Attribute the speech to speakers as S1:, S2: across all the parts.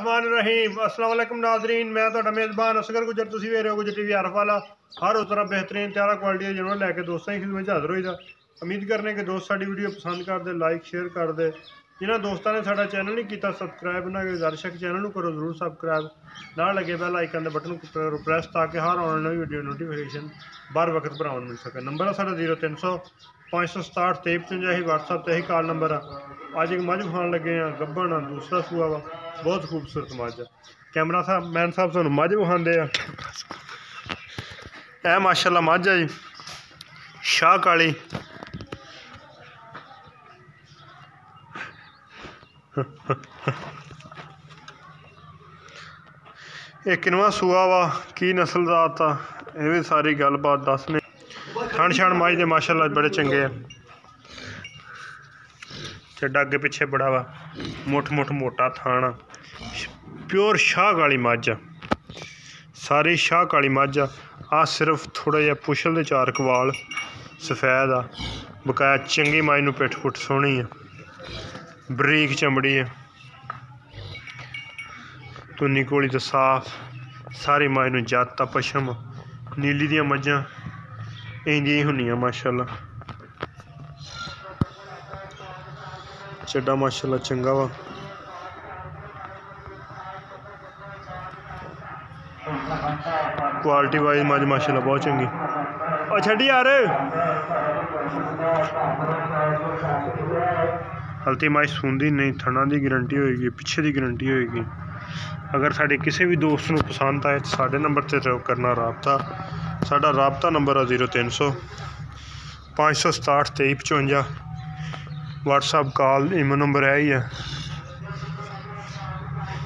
S1: बिस्मिल्लाहिर्रहमानिर्रहीम। अस्सलाम वालेकुम नाज़रीन, मैं तुहाडा मेज़बान असगर गुजर। तुसीं वेख रहे हो गुजर टीवी आरफ वाला। हर उस तरह बेहतरीन त्यारा क्वालिटी है जिन्होंने लैके दोस्तों की खिदमत हाज़र होईदा। उम्मीद करने कि दोस्त साडी वीडियो पसंद करते, लाइक शेयर करते। जिन्होंने दोस्तों ने साडा चैनल नहीं किया सबसक्राइब ना गुजारिश है कि चैनल करो जरूर सबसक्राइब ना लगे बैल आइकन के बटन को प्रेस ताकि हर आने वाली वीडियो नोटिफिकेशन बर वक्त बराबर मिल सके। नंबर है साढ़ा 0300 567 2355 व्हाट्सअप से ही कॉल नंबर है। अज एक मझ खान लगे हैं गब्बन दूसरा सूआ वा बहुत खूबसूरत मझ है। कैमरा साहब मैन साहब तुहानू मझ विखांदे आ। ऐ माशाल्लाह मझ है जी शाह काली। ये किनवा सूआ वा की नस्ल जात आ ये भी सारी गलबात दसने। थन छण मझ दे माशाल्लाह बड़े चंगे आ। चड्डा अगे पिछे बड़ा वा मुठ मुठ मोटा थाना प्योर शाह काली मझ आ। सारी शाह काली मझ आ सिर्फ थोड़ा जिहा पुछल दे चार कवाल सफेद आ। बकाया चंगी मझ नूं पिठ पुठ सोहनी है बरीक चमड़ी है तुन्नी कोली तो साफ सारी मझ नूं जत आ पशम नीली दियां मझां इंदियां ही हुंदियां माशाल्लाह। चड्डा माशाल्लाह चंगा वा। क्वालिटी वाइज मझ माशाल्लाह बहुत चंगी। और छड्डी यार हल्ती मझ सूंदी नहीं थना की गारंटी होएगी पिछे की गारंटी होएगी। अगर साढ़े किसी भी दोस्त को पसंद आए तो साढ़े नंबर से करना राबता। साढ़ा राबता नंबर है 0300 567 2355 व्हाट्सअप कॉल इमो नंबर है ही है।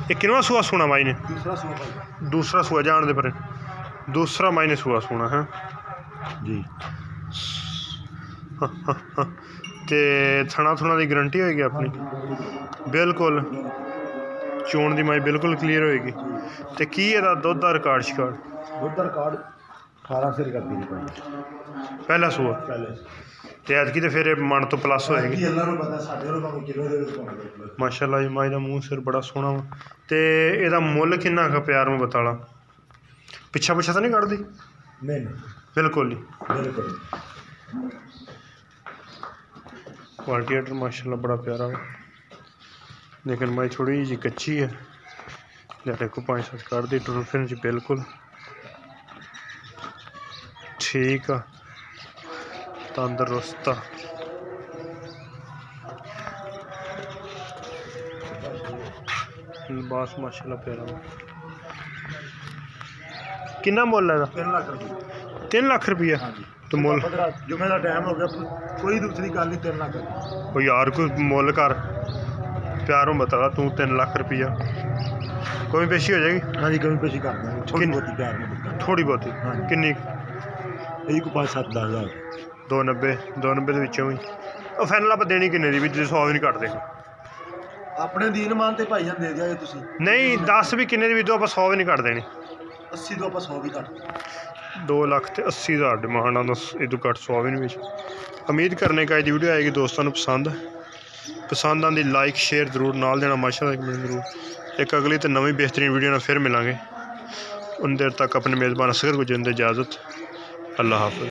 S1: ये किनवा सूआ सुना माई ने दूसरा सूआ जान दे पर दूसरा माई ने सूआ सुना है जी। ते थना थुना की गारंटी होएगी अपनी बिल्कुल चोण की माई बिल्कुल क्लीयर होएगी। तो की एदा दुध का रिकॉर्ड शिकार्ड
S2: दुध का रिकॉर्ड 18 से करती
S1: पहला सूआ ते ऐतकी तो फिर मन तो प्लस होएगी माशाल्लाह जी। माई का मूँह सिर बड़ा सोहना वा। ते एदा मुल किन्ना का प्यार में बताला पिछा पिछा तो नहीं कटदी
S2: नहीं
S1: बिल्कुल नहीं
S2: बिल्कुल।
S1: क्वालिटी आर्डर माशाल्लाह बड़ा प्यारा है लेकिन माई थोड़ी जी कच्ची है। देखो 5-7 कर दी टुरन फिरन जी बिल्कुल ठीक है तंदुरुस्त लिबास माशाल्लाह प्यारा। कितना मुल है 3 लाख रुपया तो मुल
S2: जुमे का टाइम हो गया कोई दूसरी गल नहीं 3 लाख
S1: कोई यार कोई मुल कर प्यारों बता तू 3 लाख रुपया कमी पेशी हो जाएगी।
S2: हाँ जी कमी पेशी कर देंगे थोड़ी बहुती प्यार में
S1: थोड़ी बहुती किन्नी
S2: यही को 5-7 हज़ार
S1: 290 के विचों भी और फाइनल आप देनी किन्ने दी भी 100 भी नहीं कट देगा
S2: अपने दीन मान ते भाई जान दे दिया तुसी
S1: नहीं 10 भी किन्ने दी भी तो आप 100 भी नहीं कट देनी
S2: 80 तो आप 100 भी कट
S1: 2,80,000 डिमांड आना इदू घट 100 भी नहीं बेच। उम्मीद करने का ये वीडियो आएगी दोस्तों को पसंद आती लाइक शेयर जरूर नाल देना माशाल्लाह एक मिनट जरूर। एक अगली तो नवी बेहतरीन वीडियो ना फिर मिलांगे उन देर तक अपने मेज़बान असगर गुजर इजाज़त अल्लाह हाफ़िज़।